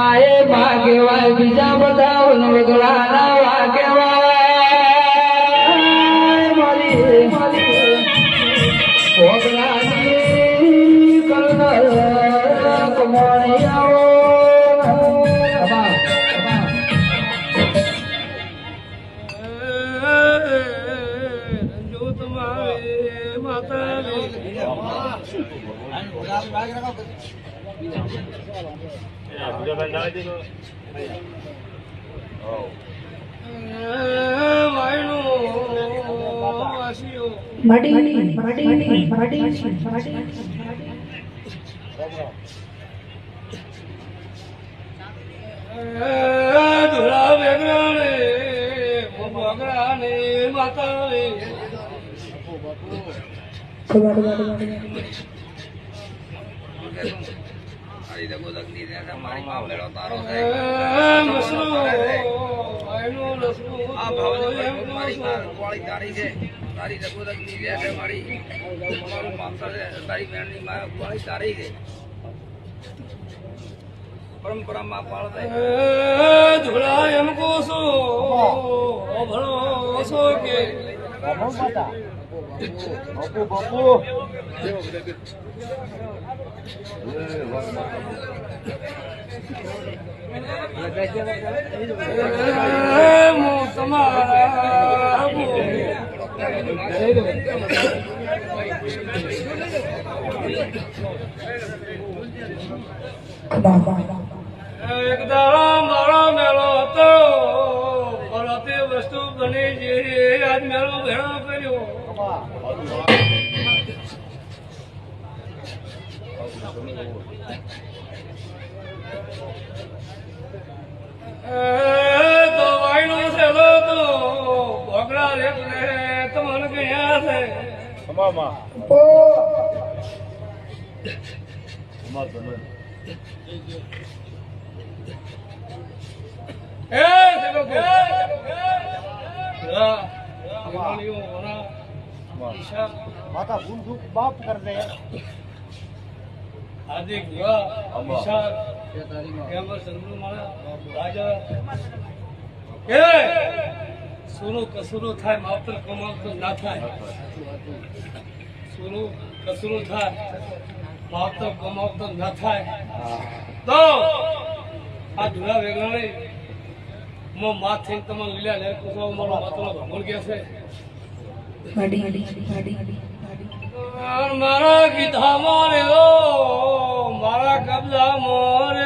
આએ વાગેવાય બીજા બધા વગડાના વાગેવાય મારી વગડાની કલર કમોણી આવો જો તમારે માતા ધોળા વેગરાને માતા પરંપરામાં પાળતા ધોળા એમ કોસો ભણો છો કે એક દાડો મારો મેળો હતો મારો તે વસ્તુ બની છે આજ મેળો ભેળો કર્યો તો વાયનો છેલ્લો તો ભોગડા રેત ને તમને ગયા છે माता भूल चूक माफ कर दे हार्दिक विशाल सोनू कसुरो थाय मावतर कमावतो ना थाय सोनू कसुरो थाय मावतर कमावतो ना थाय तो आ धुला वेगळे मो माथ थઈને તમને લીલા લે કોસો મારો માતનો ભમળ ગયા છે મારા કીધા મોરે મારા કબજા મોરે